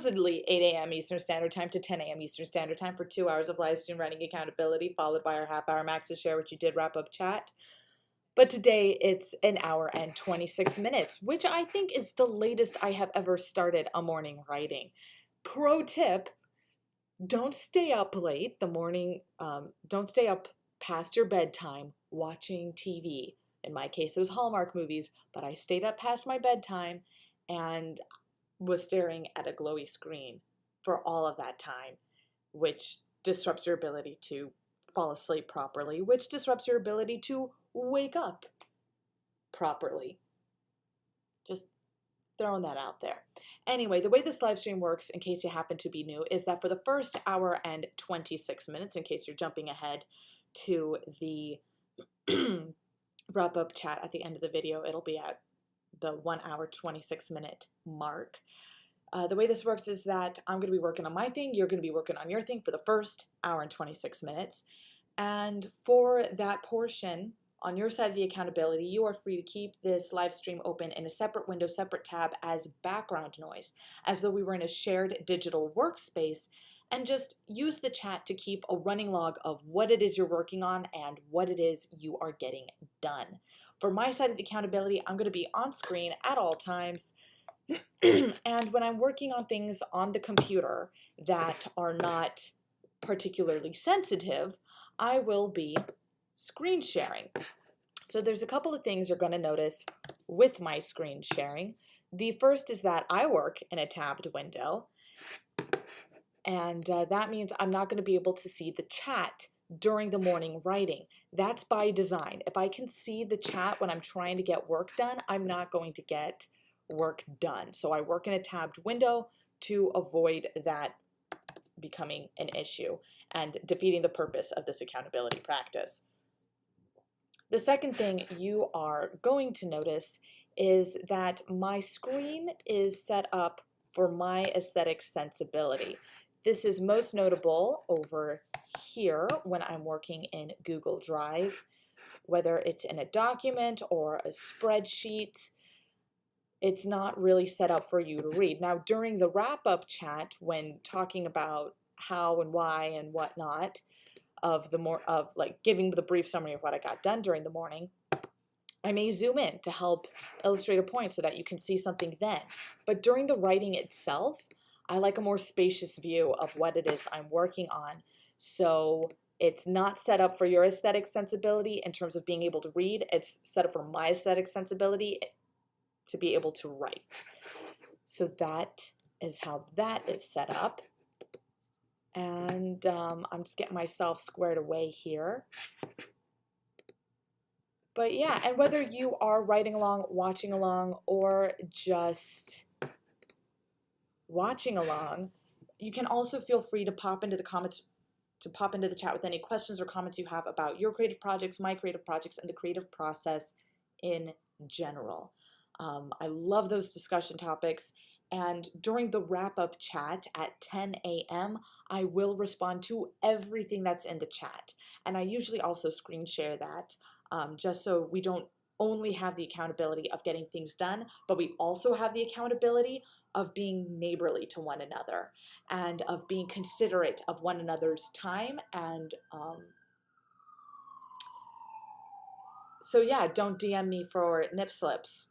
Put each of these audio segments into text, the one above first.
supposedly 8 a.m. Eastern Standard Time to 10 a.m. Eastern Standard Time for 2 hours of live stream writing accountability, followed by our half-hour max to share what you did wrap-up chat. But today it's an hour and 26 minutes, which I think is the latest I have ever started a morning writing. Pro tip, don't stay up late don't stay up past your bedtime watching TV. In my case, it was Hallmark movies, but I stayed up past my bedtime and was staring at a glowy screen for all of that time, which disrupts your ability to fall asleep properly, which disrupts your ability to wake up properly. Just throwing that out there. Anyway, the way this live stream works, in case you happen to be new, is that for the first hour and 26 minutes, in case you're jumping ahead to the wrap-up chat at the end of the video, it'll be at the 1 hour 26 minute mark. The way this works is that I'm going to be working on my thing, you're going to be working on your thing for the first hour and 26 minutes. And for that portion, on your side of the accountability, you are free to keep this live stream open in a separate window, separate tab as background noise, as though we were in a shared digital workspace, and just use the chat to keep a running log of what it is you're working on and what it is you are getting done. For my side of the accountability, I'm going to be on screen at all times. And when I'm working on things on the computer that are not particularly sensitive, I will be screen sharing. So there's a couple of things you're going to notice with my screen sharing. The first is that I work in a tabbed window, and that means I'm not going to be able to see the chat during the morning writing. That's by design. If I can see the chat when I'm trying to get work done, I'm not going to get work done. So I work in a tabbed window to avoid that becoming an issue and defeating the purpose of this accountability practice. The second thing you are going to notice is that my screen is set up for my aesthetic sensibility. This is most notable over here when I'm working in Google Drive, whether it's in a document or a spreadsheet. It's not really set up for you to read. Now, during the wrap-up chat, when talking about how and why and whatnot, like giving the brief summary of what I got done during the morning, I may zoom in to help illustrate a point so that you can see something then. But during the writing itself, I like a more spacious view of what it is I'm working on. So it's not set up for your aesthetic sensibility in terms of being able to read. It's set up for my aesthetic sensibility to be able to write. So that is how that is set up. And I'm just getting myself squared away here. But yeah, and whether you are writing along, watching along, or just watching along, you can also feel free to pop into the comments, to pop into the chat with any questions or comments you have about your creative projects, my creative projects, and the creative process in general. I love those discussion topics. And during the wrap-up chat at 10 a.m., I will respond to everything that's in the chat. And I usually also screen share that, just so we don't only have the accountability of getting things done, but we also have the accountability of being neighborly to one another and of being considerate of one another's time. And so yeah, don't DM me for nip slips.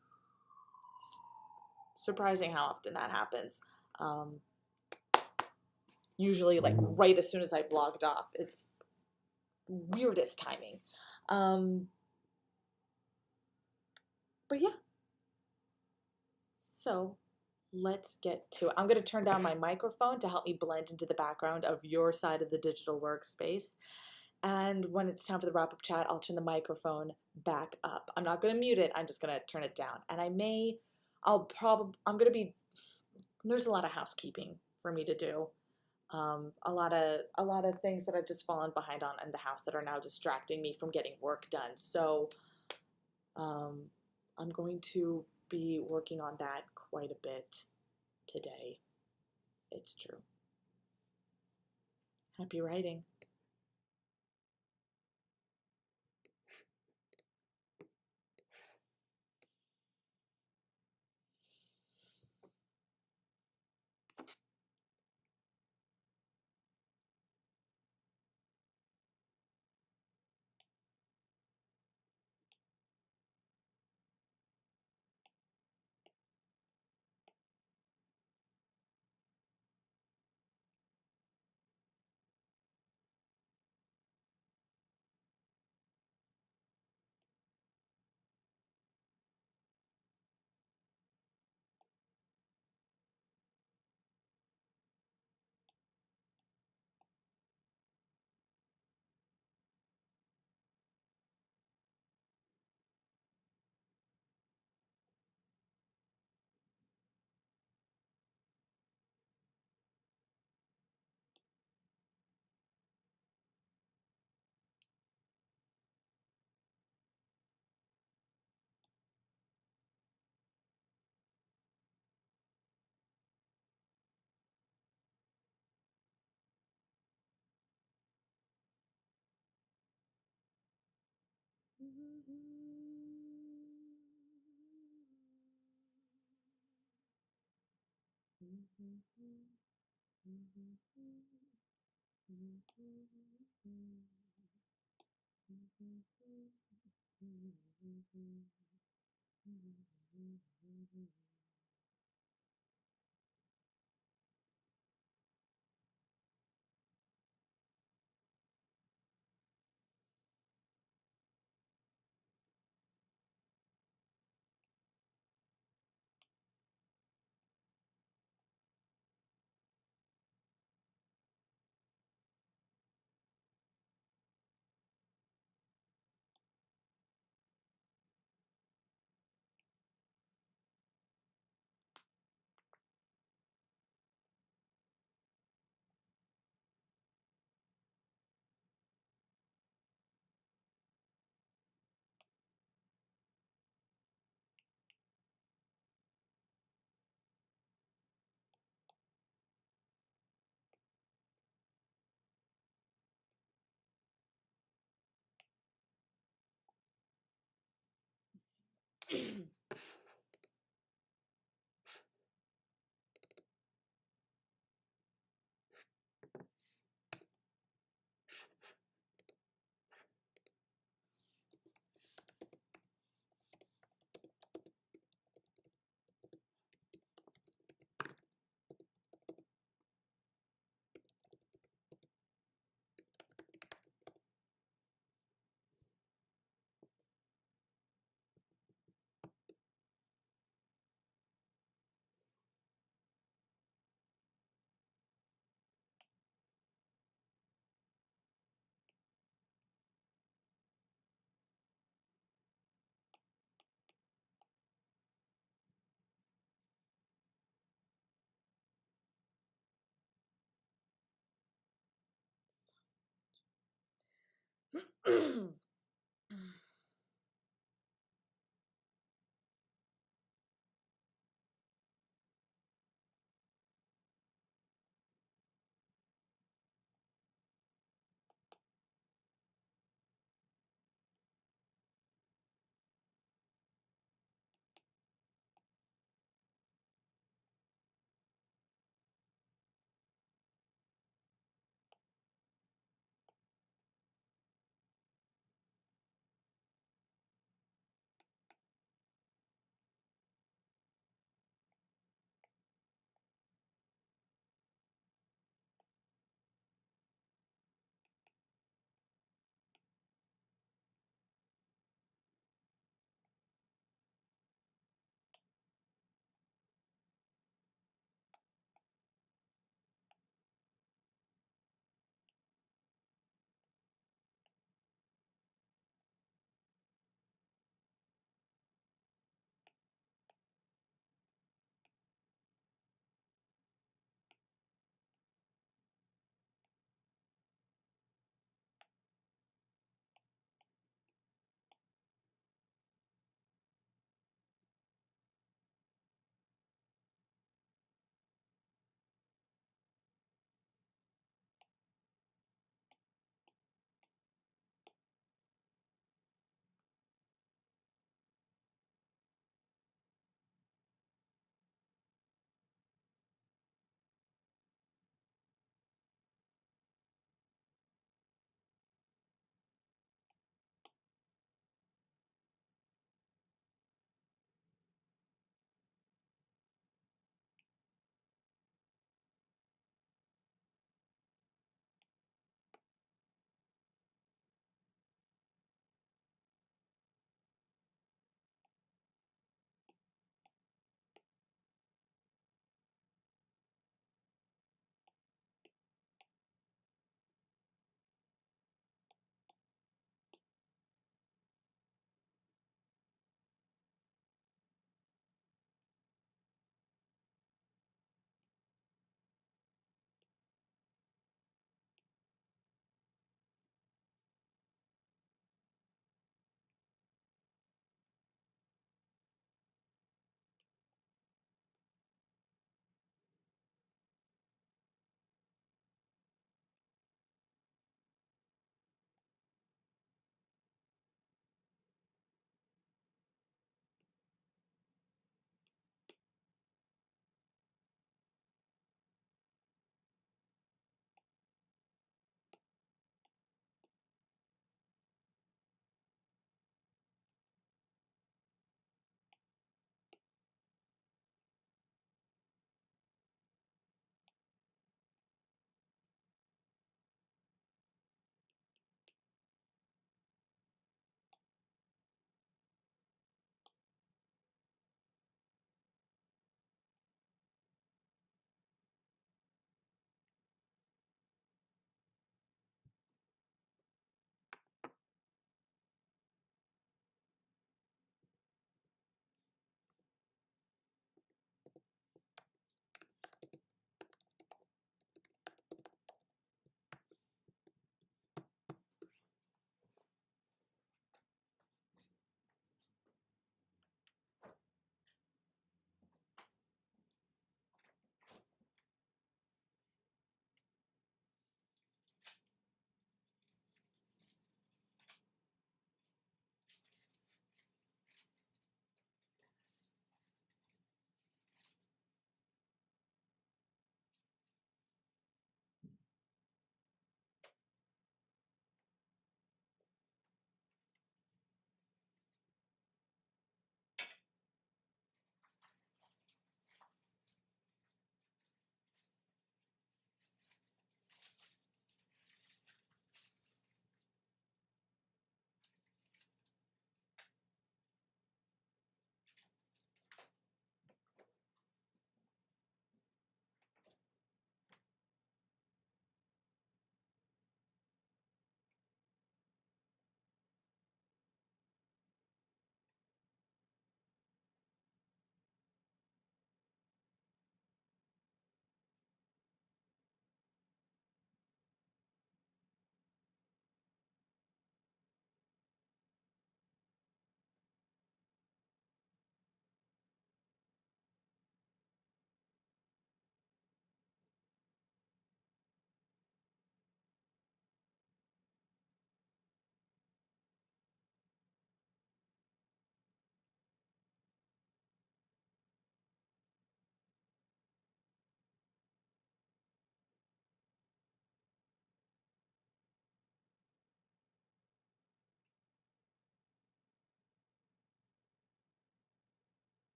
Surprising how often that happens. Usually like right as soon as I've logged off. It's weirdest timing. But yeah. So let's get to it. I'm going to turn down my microphone to help me blend into the background of your side of the digital workspace. And when it's time for the wrap-up chat, I'll turn the microphone back up. I'm not going to mute it. I'm just going to turn it down. And there's a lot of housekeeping for me to do. A lot of things that I've just fallen behind on in the house that are now distracting me from getting work done. So I'm going to be working on that quite a bit today. It's true. Happy writing.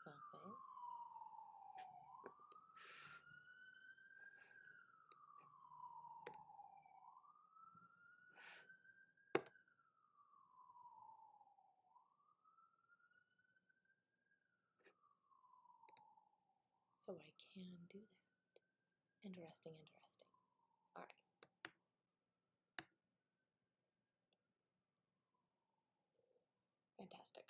soften. So I can do that. Interesting, interesting. All right. Fantastic.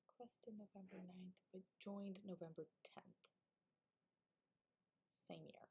Requested November 9th, but joined November 10th. Same year.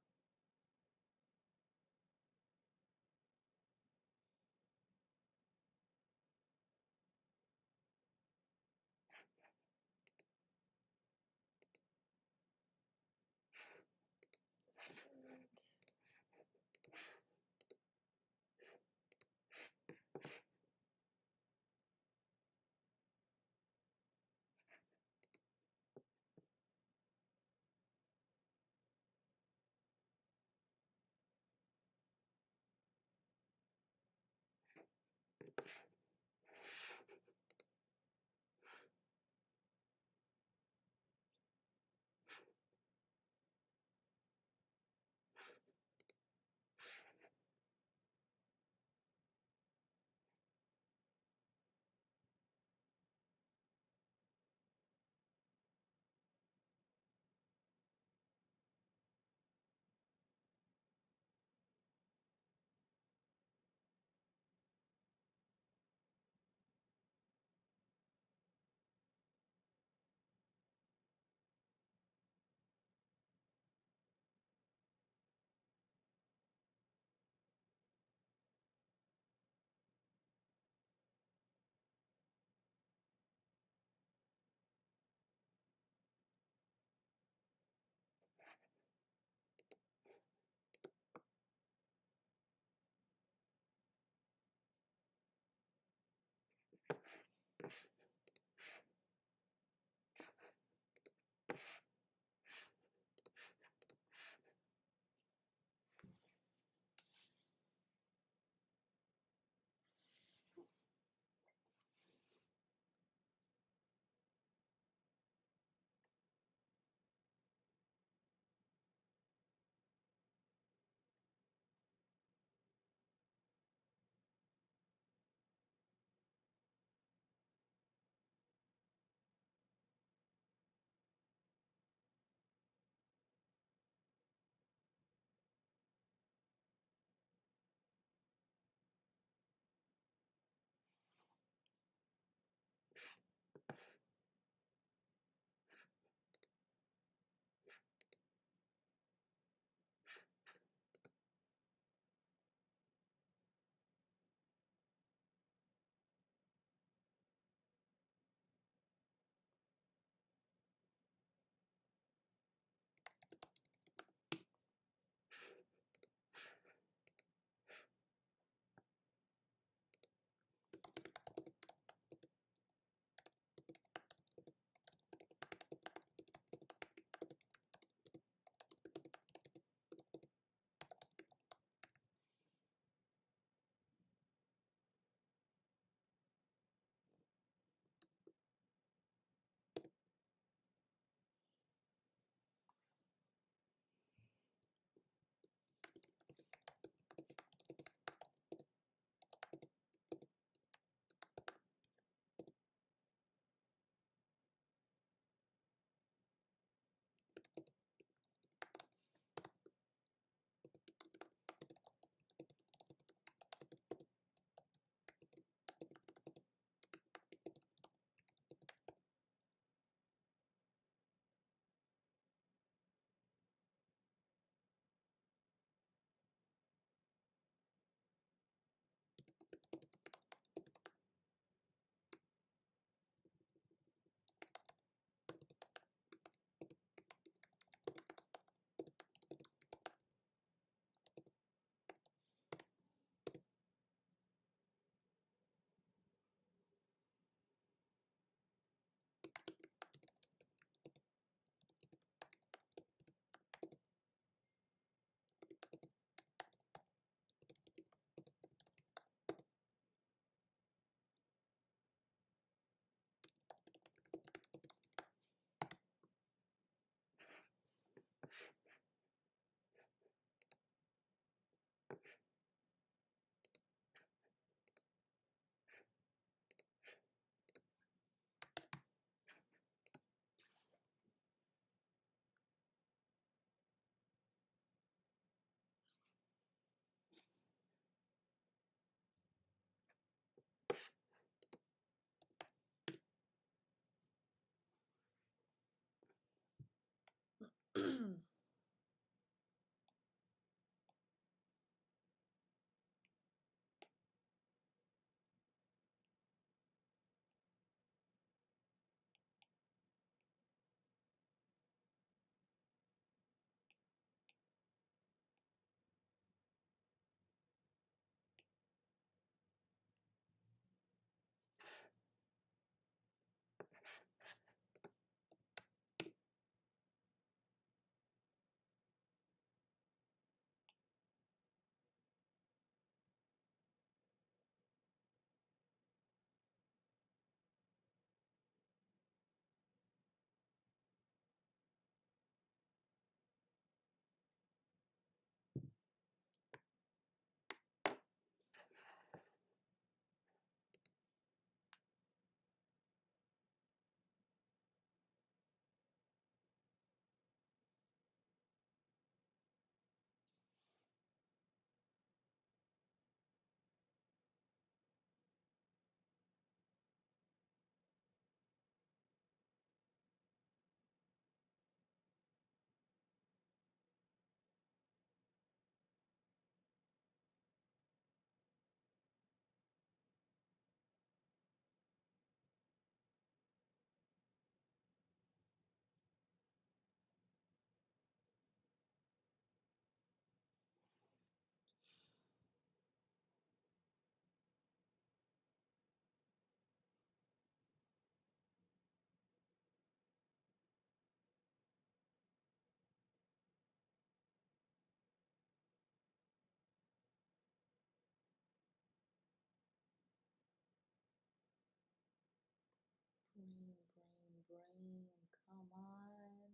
Come on.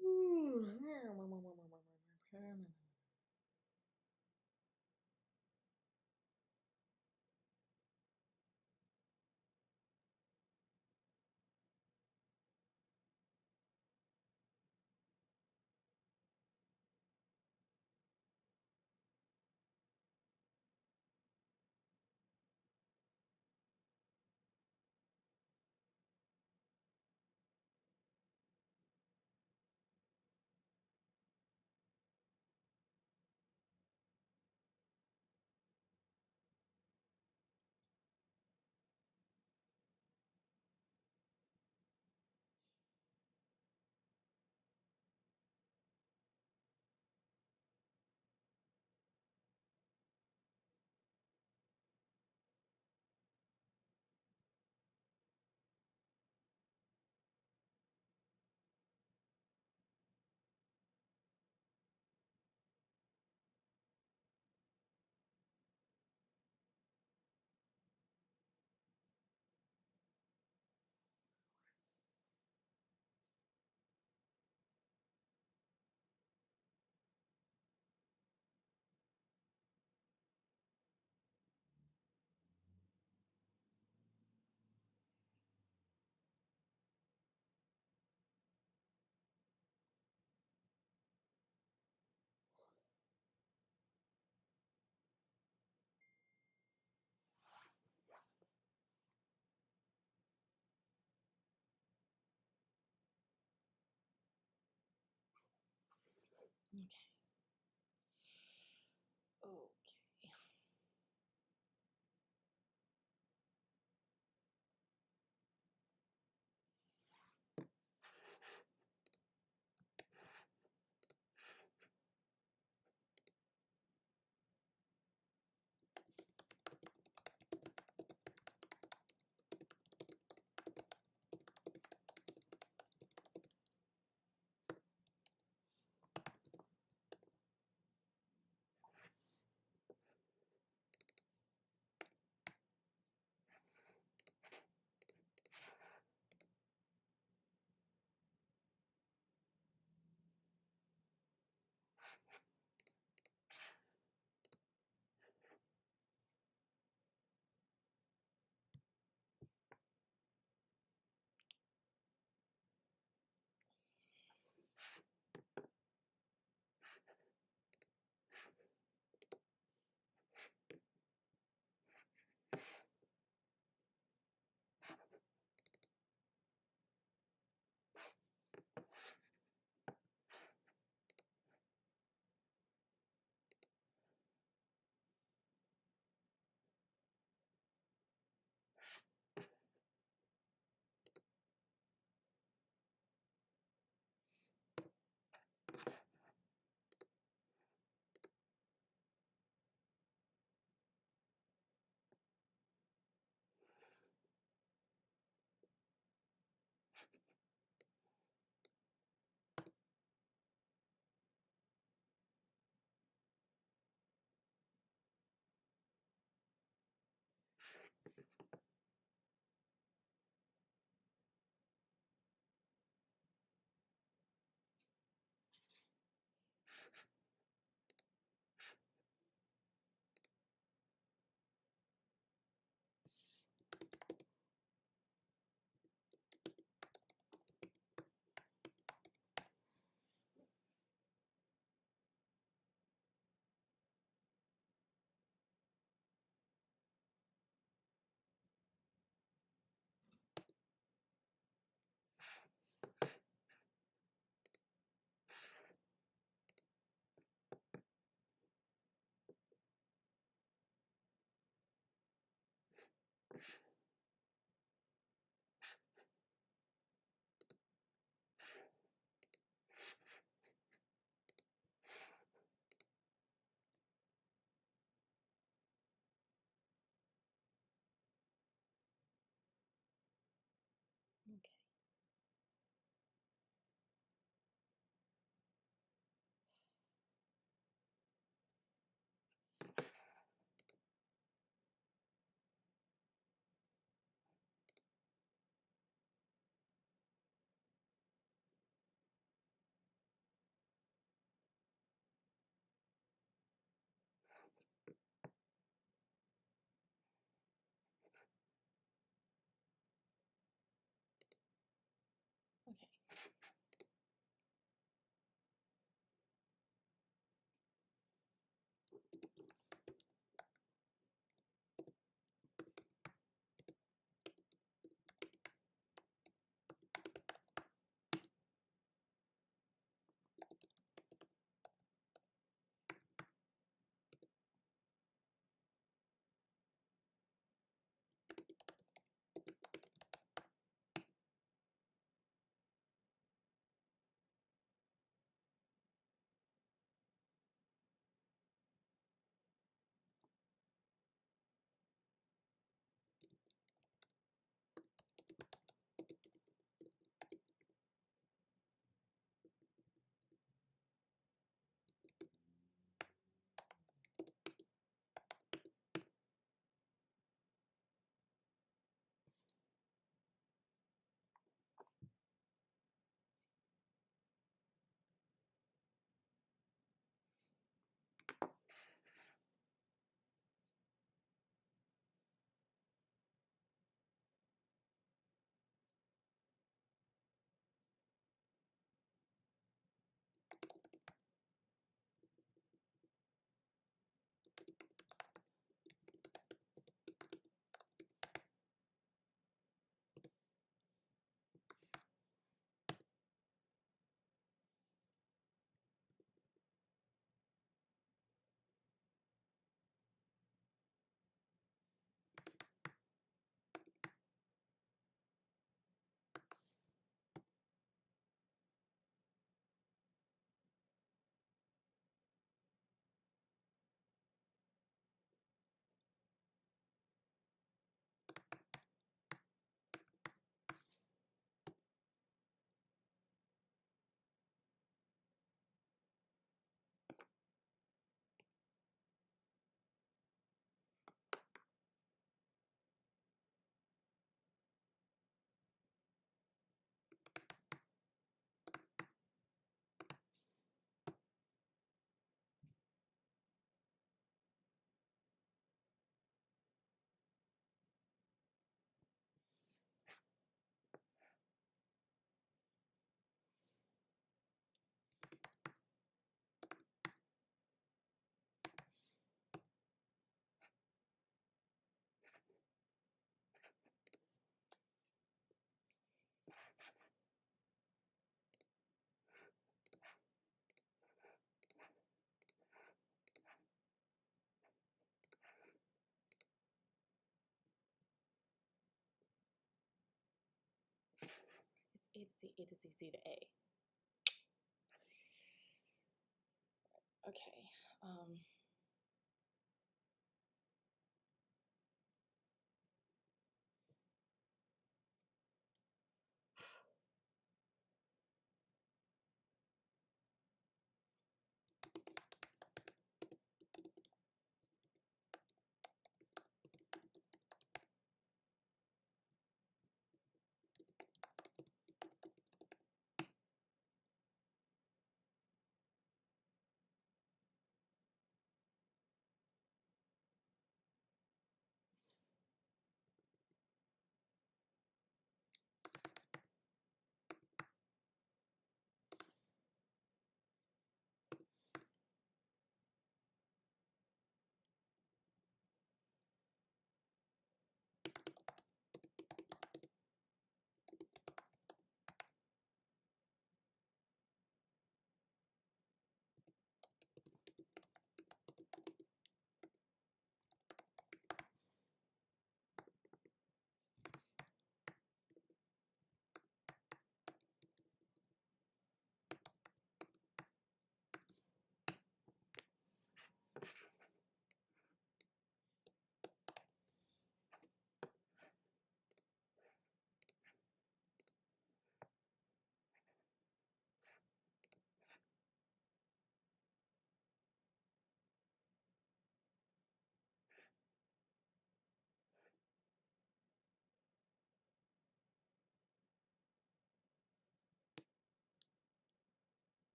Okay. Okay. C, A to Z, Z to A. Okay.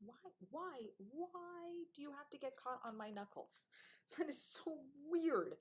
Why do you have to get caught on my knuckles? That is so weird.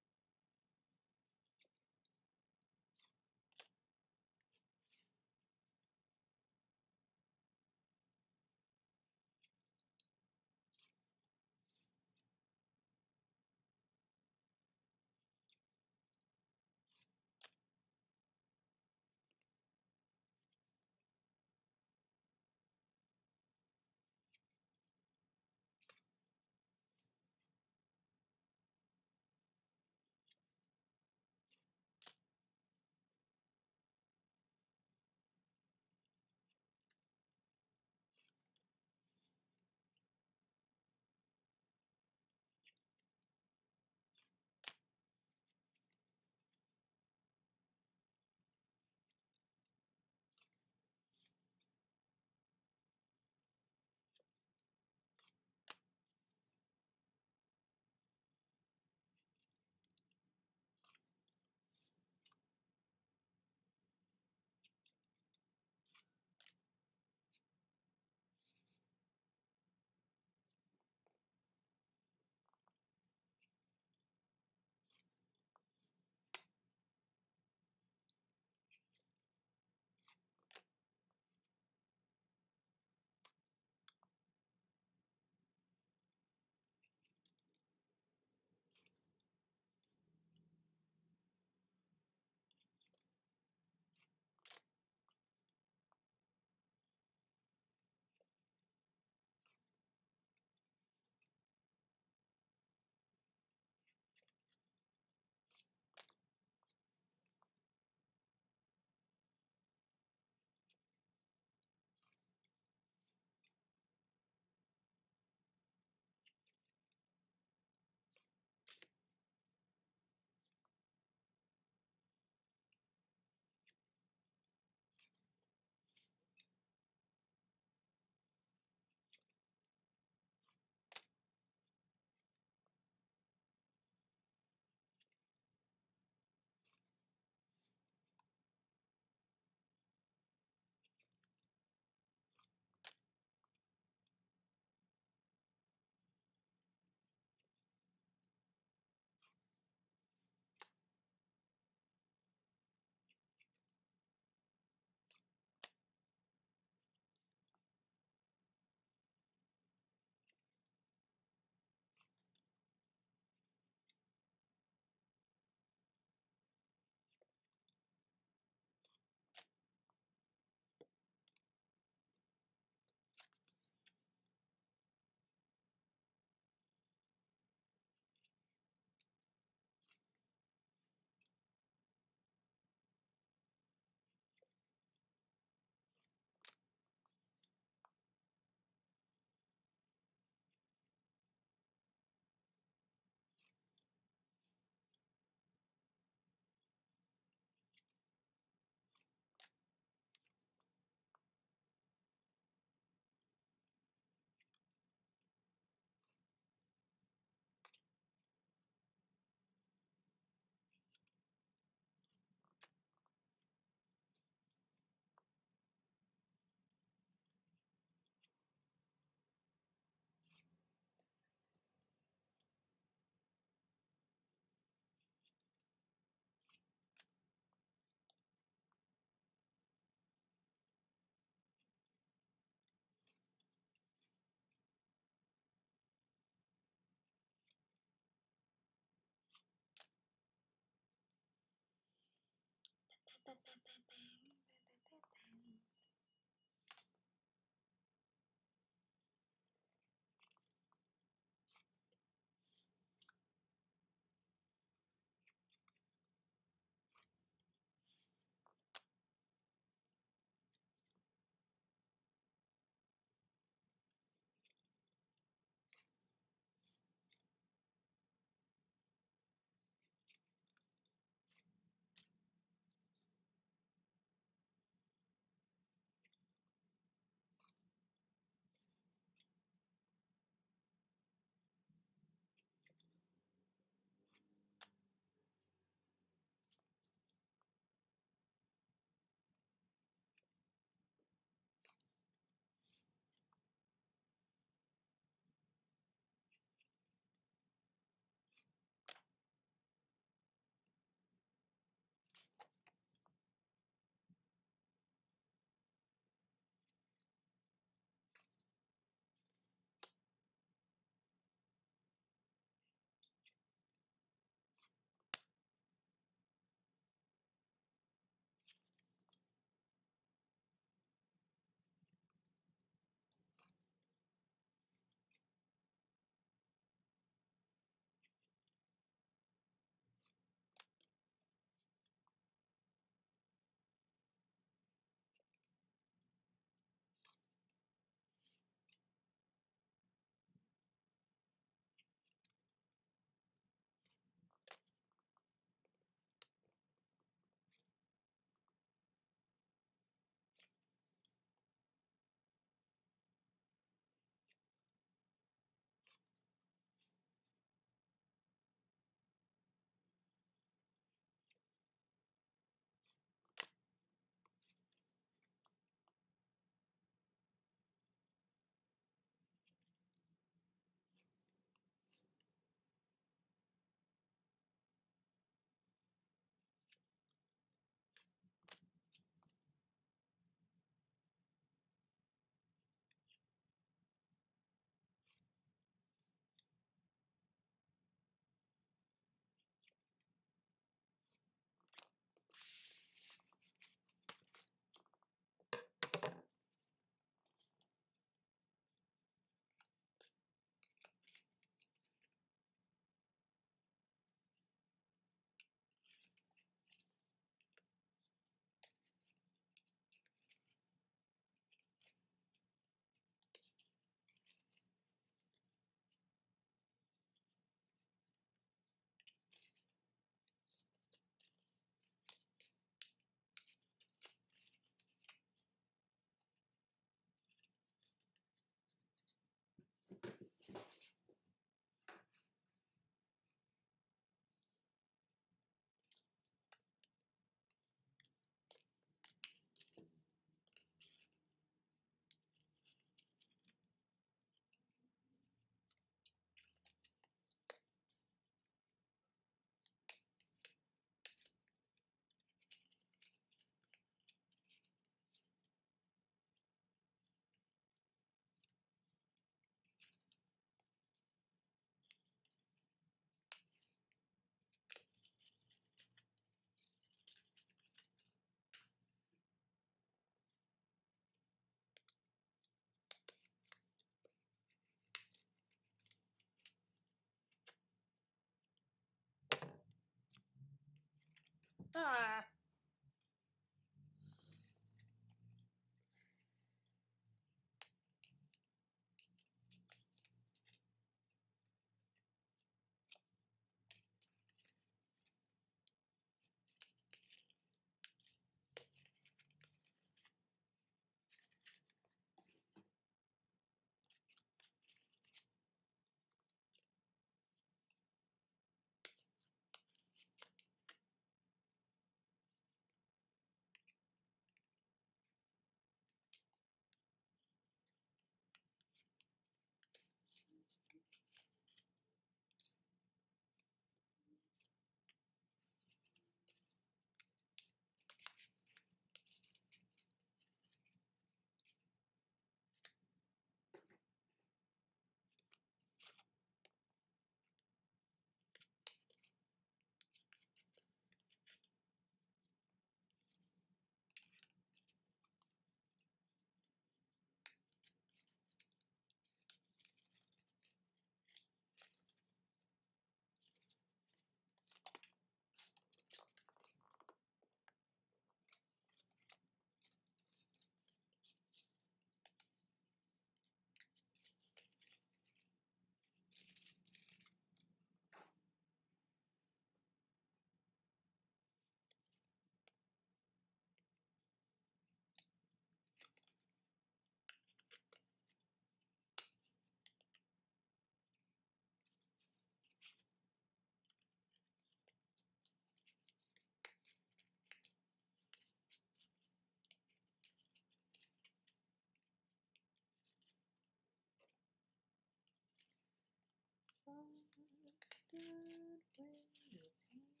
understood when you paint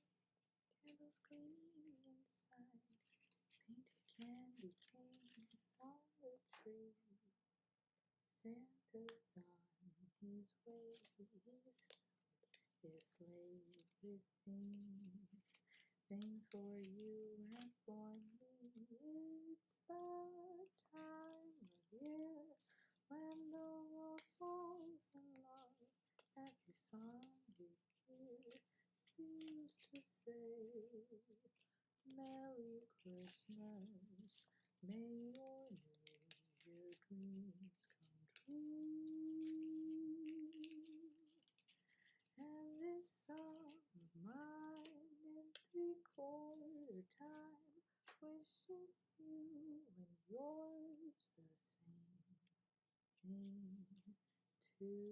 candles gleaming inside, painted candy canes on the tree. Santa's on his way, his sleigh with things for you and for me. It's the time of year when the world falls in love. Every song you hear seems to say, Merry Christmas, may your New Year dreams come true. And this song of mine in three-quarter time wishes you and yours the same thing too.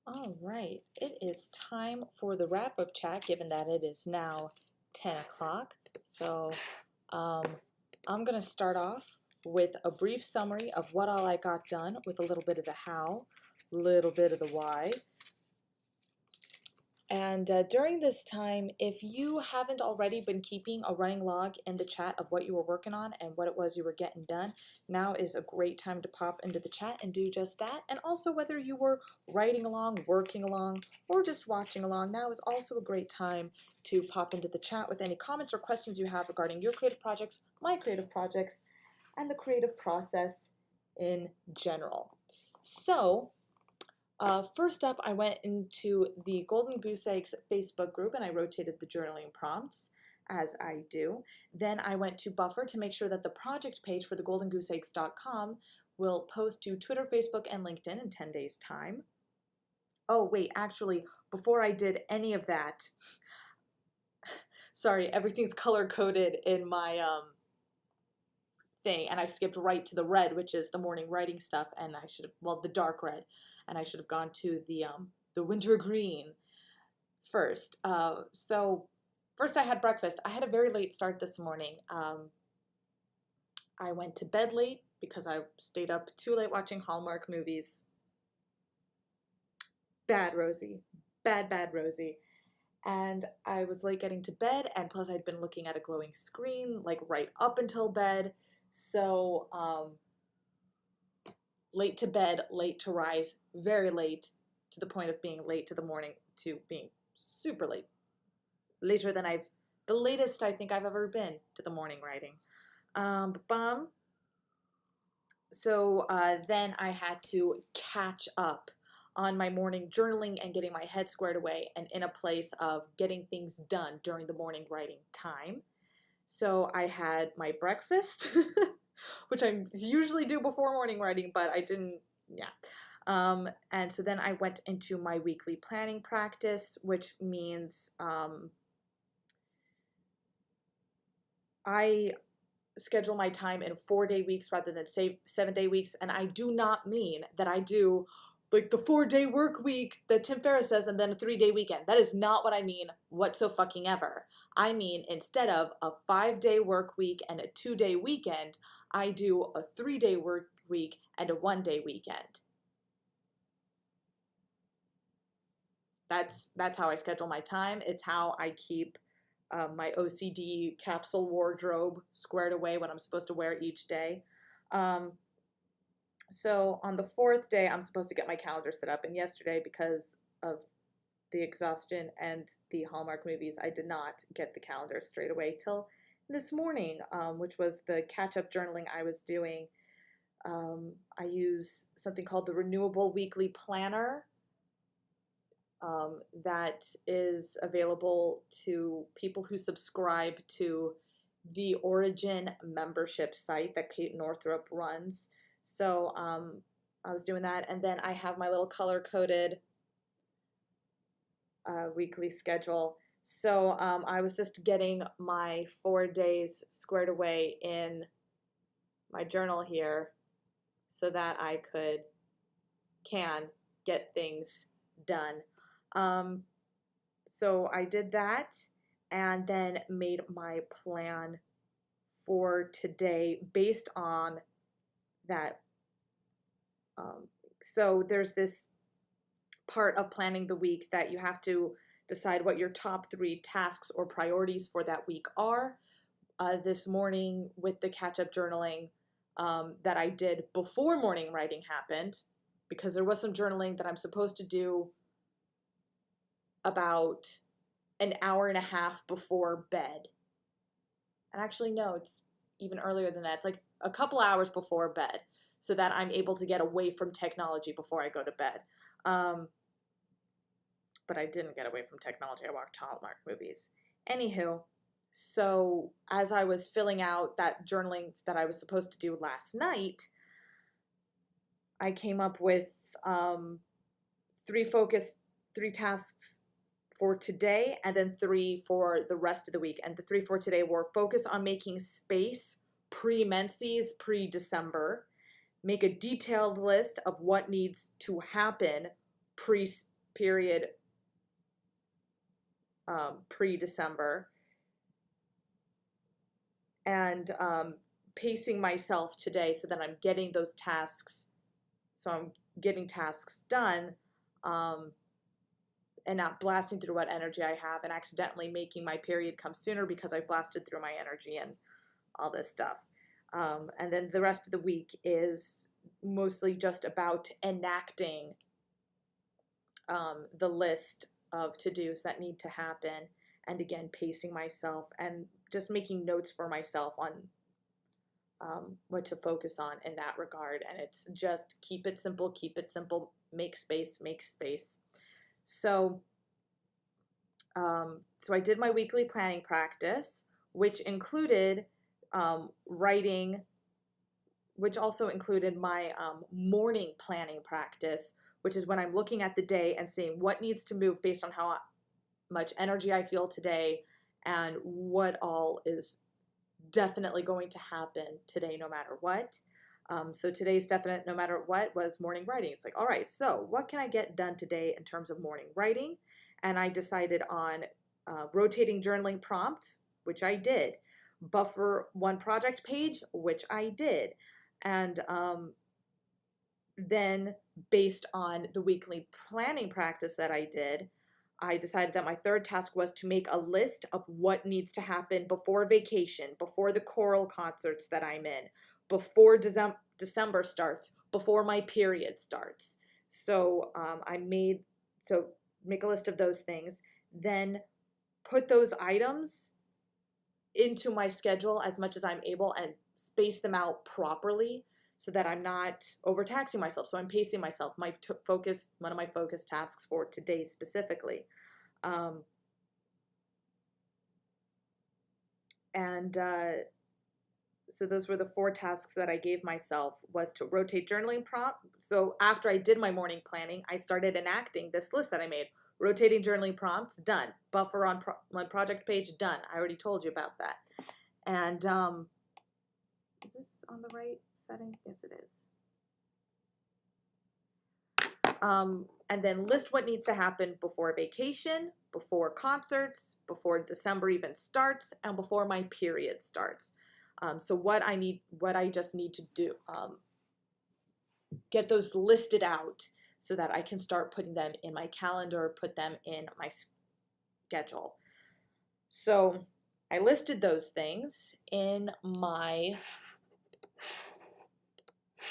All right, it is time for the wrap-up chat, given that it is now 10 o'clock. So I'm going to start off with a brief summary of what all I got done with a little bit of the how, little bit of the why. And during this time, if you haven't already been keeping a running log in the chat of what you were working on and what it was you were getting done, now is a great time to pop into the chat and do just that. And also whether you were writing along, working along, or just watching along, now is also a great time to pop into the chat with any comments or questions you have regarding your creative projects, my creative projects, and the creative process in general. So, first up, I went into the Golden Goose Eggs Facebook group and I rotated the journaling prompts, as I do. Then I went to Buffer to make sure that the project page for the goldengooseeggs.com will post to Twitter, Facebook, and LinkedIn in 10 days' time. Oh, wait, actually, before I did any of that, sorry, everything's color-coded in my thing, and I skipped right to the red, which is the morning writing stuff, and I should have, well, the dark red, and I should have gone to the winter green first. So first I had breakfast. I had a very late start this morning. I went to bed late because I stayed up too late watching Hallmark movies. Bad Rosie. Bad Rosie. and I was late getting to bed, and plus I'd been looking at a glowing screen like right up until bed. So late to bed, late to rise, very late, to the point of being late to the morning, to being super late, later than the latest I think I've ever been to the morning writing. So then I had to catch up on my morning journaling and getting my head squared away and in a place of getting things done during the morning writing time. So I had my breakfast, which I usually do before morning writing, but I didn't, yeah. And so then I went into my weekly planning practice, which means I schedule my time in 4-day weeks rather than say 7-day weeks. And I do not mean that I do like the 4-day work week that Tim Ferriss says and then a 3-day weekend. That is not what I mean whatsoever. I mean, instead of a 5-day work week and a 2-day weekend, I do a 3-day work week and a 1-day weekend. That's how I schedule my time. It's how I keep my OCD capsule wardrobe squared away, what I'm supposed to wear each day. So on the 4th day, I'm supposed to get my calendar set up. And yesterday, because of the exhaustion and the Hallmark movies, I did not get the calendar straight away till this morning, which was the catch-up journaling I was doing. I use something called the Renewable Weekly Planner. That is available to people who subscribe to the Origin membership site that Kate Northrup runs. So I was doing that, and then I have my little color-coded weekly schedule. So I was just getting my 4 days squared away in my journal here so that I can get things done. So I did that and then made my plan for today based on that. So there's this part of planning the week that you have to decide what your top 3 tasks or priorities for that week are. This morning with the catch-up journaling that I did before morning writing happened, because there was some journaling that I'm supposed to do about an hour and a half before bed. And actually, no, it's even earlier than that. It's like a couple hours before bed so that I'm able to get away from technology before I go to bed. But I didn't get away from technology. I watched Hallmark movies. Anywho, so as I was filling out that journaling that I was supposed to do last night, I came up with 3 tasks for today and then 3 for the rest of the week. And the 3 for today were focus on making space pre-menses, pre-December, make a detailed list of what needs to happen pre-period, pre-December, and pacing myself today so that I'm getting those tasks, so I'm getting tasks done, and not blasting through what energy I have and accidentally making my period come sooner because I blasted through my energy and all this stuff. And then the rest of the week is mostly just about enacting the list of to-dos that need to happen, and again, pacing myself and just making notes for myself on what to focus on in that regard. And it's just keep it simple, make space, make space. So I did my weekly planning practice, which included writing, which also included my morning planning practice, which is when I'm looking at the day and seeing what needs to move based on how much energy I feel today and what all is definitely going to happen today no matter what. So today's definite no matter what was morning writing. It's like, all right, so what can I get done today in terms of morning writing? And I decided on rotating journaling prompts, which I did. Buffer one project page, which I did. And then based on the weekly planning practice that I did, I decided that my third task was to make a list of what needs to happen before vacation, before the choral concerts that I'm in, before December starts, before my period starts. So so make a list of those things, then put those items into my schedule as much as I'm able and space them out properly so that I'm not overtaxing myself. So I'm pacing myself. One of my focus tasks for today specifically. So those were the 4 tasks that I gave myself, was to rotate journaling prompt. So after I did my morning planning, I started enacting this list that I made. Rotating journaling prompts, done. Buffer on project page, done. I already told you about that. And is this on the right setting? Yes, it is. And then list what needs to happen before vacation, before concerts, before December even starts, and before my period starts. So what I just need to do, get those listed out so that I can start putting them in my calendar, put them in my schedule. So I listed those things in my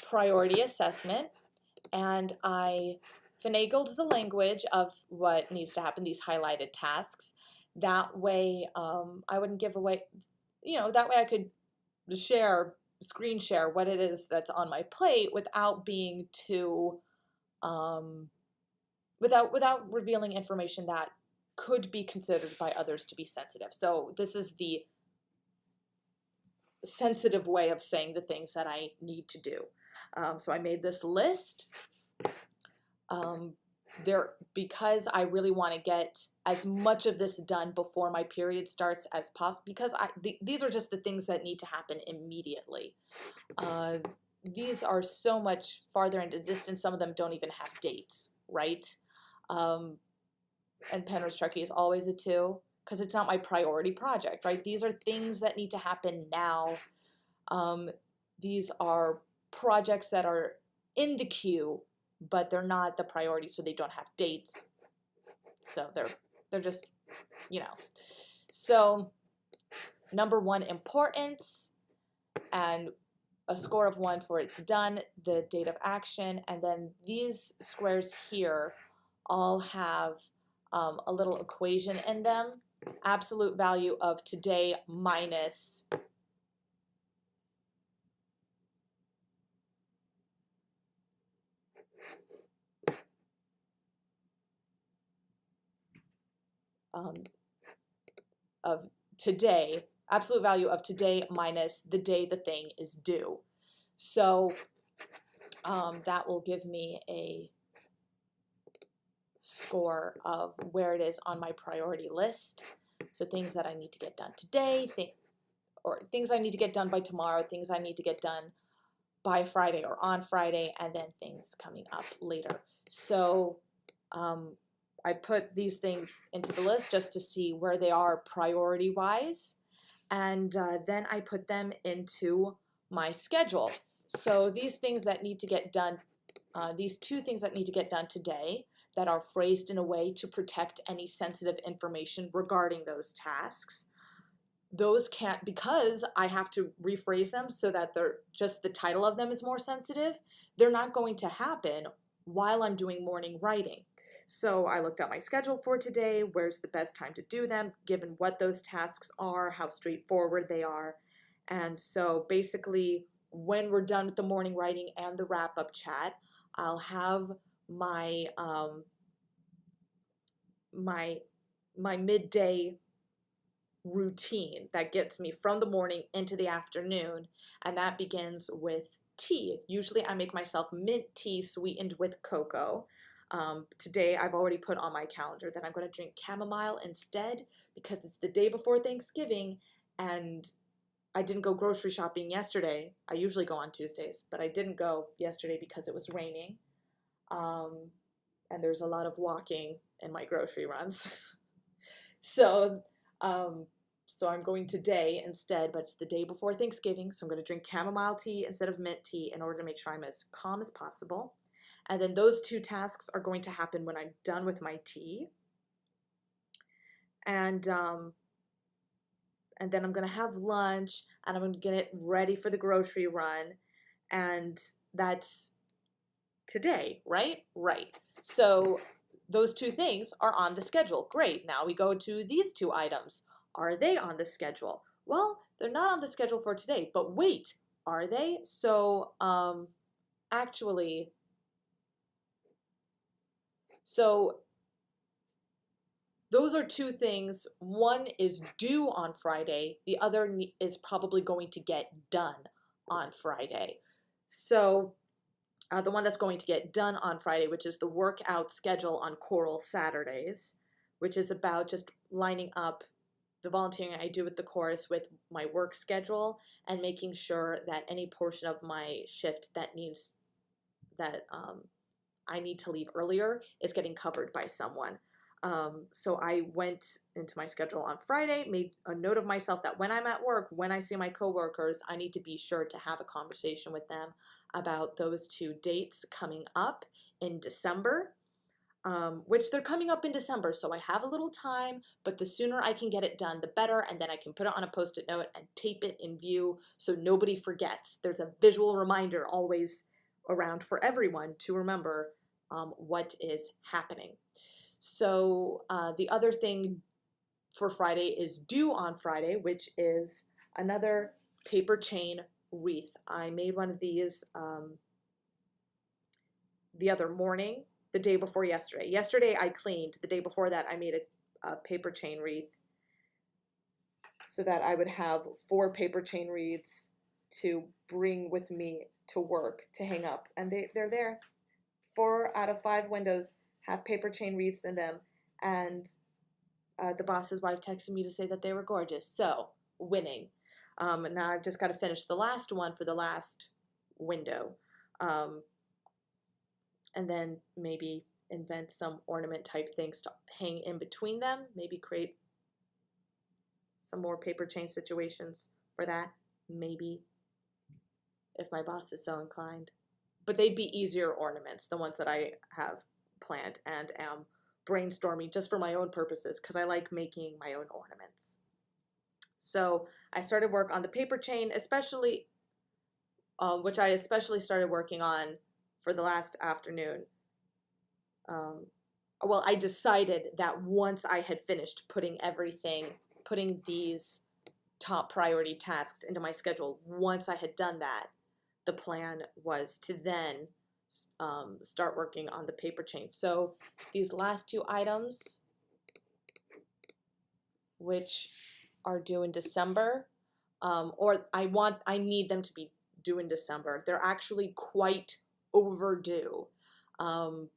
priority assessment, and I finagled the language of what needs to happen, these highlighted tasks. That way I wouldn't give away, that way I could screen share what it is that's on my plate without being too, without revealing information that could be considered by others to be sensitive. So this is the sensitive way of saying the things that I need to do. So I made this list. Because I really want to get as much of this done before my period starts as possible, because these are just the things that need to happen immediately. These are so much farther into distance. Some of them don't even have dates, right? And Penrose Truckee is always a 2 because it's not my priority project, right? These are things that need to happen now. These are projects that are in the queue, but they're not the priority, so they don't have dates. So they're just, So number 1, importance, and a score of 1 for it's done, the date of action, and then these squares here all have a little equation in them. Absolute value of today minus of today, absolute value of today minus the day the thing is due. So that will give me a score of where it is on my priority list. So things that I need to get done today, or things I need to get done by tomorrow, things I need to get done by Friday or on Friday, and then things coming up later. So I put these things into the list just to see where they are priority-wise, and then I put them into my schedule. So these things that need to get done, these 2 things that need to get done today that are phrased in a way to protect any sensitive information regarding those tasks, those can't, because I have to rephrase them so that they're just, the title of them is more sensitive, they're not going to happen while I'm doing morning writing. So I looked at my schedule for today, where's the best time to do them, given what those tasks are, how straightforward they are. And so basically, when we're done with the morning writing and the wrap-up chat, I'll have my my midday routine that gets me from the morning into the afternoon, and that begins with tea. Usually I make myself mint tea sweetened with cocoa. Today I've already put on my calendar that I'm going to drink chamomile instead because it's the day before Thanksgiving, and I didn't go grocery shopping yesterday. I usually go on Tuesdays, but I didn't go yesterday because it was raining. And there's a lot of walking in my grocery runs. So I'm going today instead, but it's the day before Thanksgiving, so I'm going to drink chamomile tea instead of mint tea in order to make sure I'm as calm as possible. And then those 2 tasks are going to happen when I'm done with my tea. and then I'm gonna have lunch, and I'm gonna get it ready for the grocery run, and that's today, right? Right. So those two things are on the schedule. Great. Now we go to these two items. Are they on the schedule? Well, they're not on the schedule for today, but wait, are they? So actually, so those are two things. One is due on Friday. The other is probably going to get done on Friday. So the one that's going to get done on Friday, which is the workout schedule on Choral Saturdays, which is about just lining up the volunteering I do with the chorus with my work schedule and making sure that any portion of my shift that I need to leave earlier is getting covered by someone. So I went into my schedule on Friday, made a note of myself that when I'm at work, when I see my coworkers, I need to be sure to have a conversation with them about those two dates coming up in December, which they're coming up in December, so I have a little time, but the sooner I can get it done, the better, and then I can put it on a Post-it note and tape it in view so nobody forgets. There's a visual reminder always around for everyone to remember what is happening. So the other thing for Friday is due on Friday, which is another paper chain wreath. I made one of these the other morning, the day before yesterday. Yesterday I cleaned. The day before that I made a paper chain wreath so that I would have 4 paper chain wreaths to bring with me to work to hang up. And they're there. 4 out of 5 windows have paper chain wreaths in them. And the boss's wife texted me to say that they were gorgeous. So, winning. Now I've just got to finish the last one for the last window. And then maybe invent some ornament type things to hang in between them. Maybe create some more paper chain situations for that. Maybe, if my boss is so inclined. But they'd be easier ornaments, the ones that I have planned and am brainstorming just for my own purposes because I like making my own ornaments. So I started work on the paper chain, especially, which I especially started working on for the last afternoon. Well, I decided that once I had finished putting these top priority tasks into my schedule, once I had done that, the plan was to then start working on the paper chain. So these last 2 items, which are due in December, or I need them to be due in December. They're actually quite overdue, and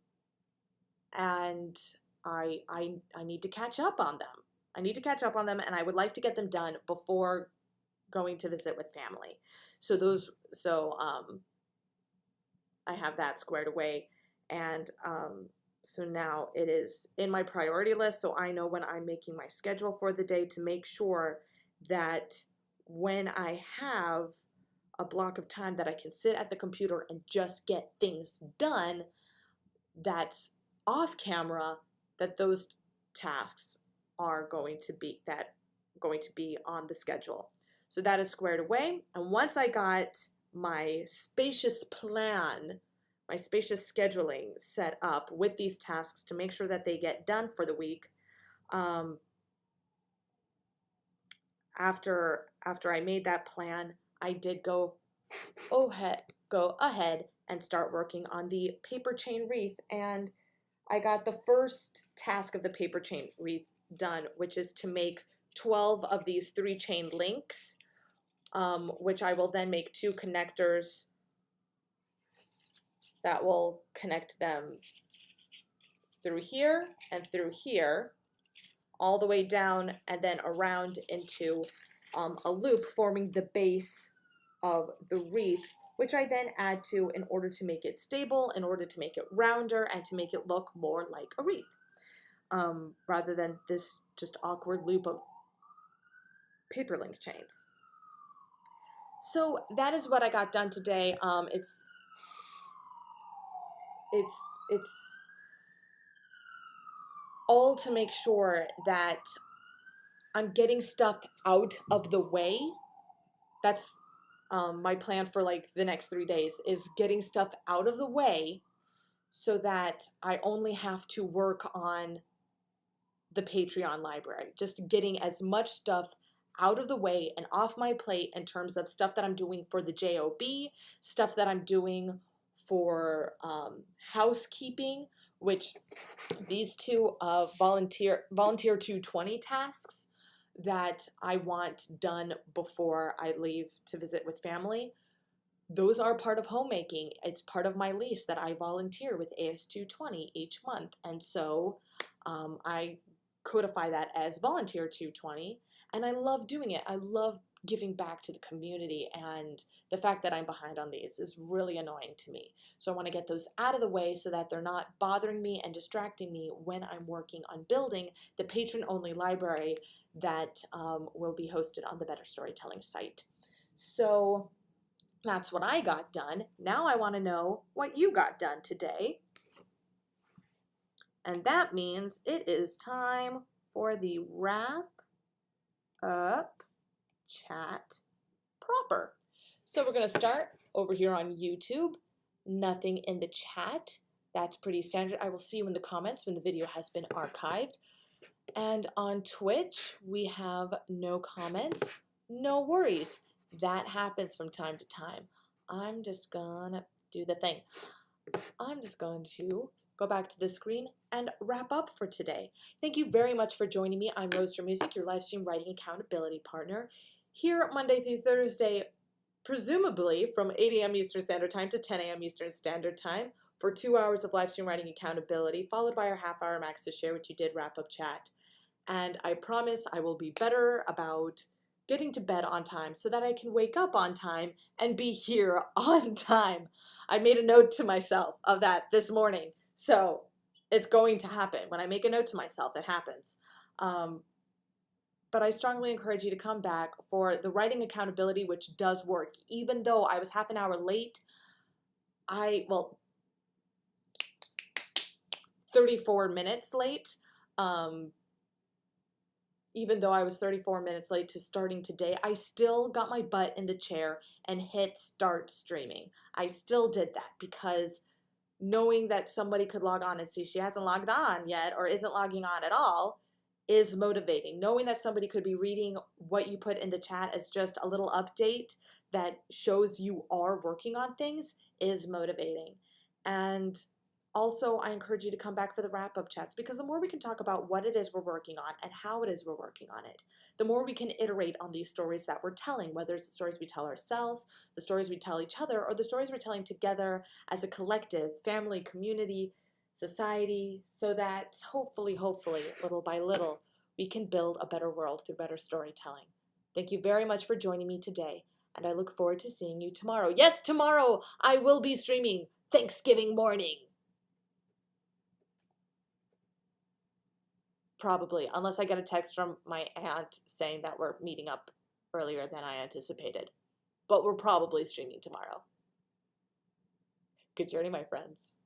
I need to catch up on them. I need to catch up on them, and I would like to get them done before going to visit with family. So I have that squared away, and so now it is in my priority list, so I know when I'm making my schedule for the day to make sure that when I have a block of time that I can sit at the computer and just get things done that's off camera, that those tasks are going to be on the schedule. So that is squared away, and once I got my spacious plan, my spacious scheduling set up with these tasks to make sure that they get done for the week, after I made that plan, I did go ahead and start working on the paper chain wreath, and I got the first task of the paper chain wreath done, which is to make 12 of these 3-chain links, which I will then make 2 connectors that will connect them through here and through here, all the way down and then around into a loop forming the base of the wreath, which I then add to in order to make it stable, in order to make it rounder, and to make it look more like a wreath, rather than this just awkward loop of paper link chains. So that is what I got done today. It's all to make sure that I'm getting stuff out of the way. That's my plan for like the next 3 days, is getting stuff out of the way so that I only have to work on the Patreon library. Just getting as much stuff out of the way and off my plate in terms of stuff that I'm doing for the JOB, stuff that I'm doing for housekeeping, which these two volunteer 220 tasks that I want done before I leave to visit with family. Those are part of homemaking. It's part of my lease that I volunteer with AS220 each month. And so I codify that as volunteer 220. And I love doing it. I love giving back to the community. And the fact that I'm behind on these is really annoying to me. So I want to get those out of the way so that they're not bothering me and distracting me when I'm working on building the patron-only library that will be hosted on the Better Storytelling site. So that's what I got done. Now I want to know what you got done today. And that means it is time for the wrap up chat proper. So we're going to start over here on YouTube. Nothing in the chat. That's pretty standard. I will see you in the comments when the video has been archived. And on Twitch, we have no comments. No worries. That happens from time to time. I'm just gonna do the thing. I'm just going to go back to the screen and wrap up for today. Thank you very much for joining me. I'm Roaster Music, your live stream writing accountability partner, here Monday through Thursday, presumably from 8 a.m. Eastern Standard Time to 10 a.m. Eastern Standard Time for 2 hours of live stream writing accountability, followed by our half-hour Max to Share, which you did wrap-up chat. And I promise I will be better about getting to bed on time so that I can wake up on time and be here on time. I made a note to myself of that this morning, so it's going to happen. When I make a note to myself, it happens. But I strongly encourage you to come back for the writing accountability, which does work. Even though I was half an hour late, 34 minutes late. Even though I was 34 minutes late to starting today, I still got my butt in the chair and hit start streaming. I still did that because knowing that somebody could log on and see she hasn't logged on yet or isn't logging on at all is motivating. Knowing that somebody could be reading what you put in the chat as just a little update that shows you are working on things is motivating. And also, I encourage you to come back for the wrap-up chats, because the more we can talk about what it is we're working on and how it is we're working on it, the more we can iterate on these stories that we're telling, whether it's the stories we tell ourselves, the stories we tell each other, or the stories we're telling together as a collective, family, community, society, so that hopefully, little by little, we can build a better world through better storytelling. Thank you very much for joining me today, and I look forward to seeing you tomorrow. Yes, tomorrow I will be streaming Thanksgiving morning. Probably, unless I get a text from my aunt saying that we're meeting up earlier than I anticipated. But we're probably streaming tomorrow. Good journey, my friends.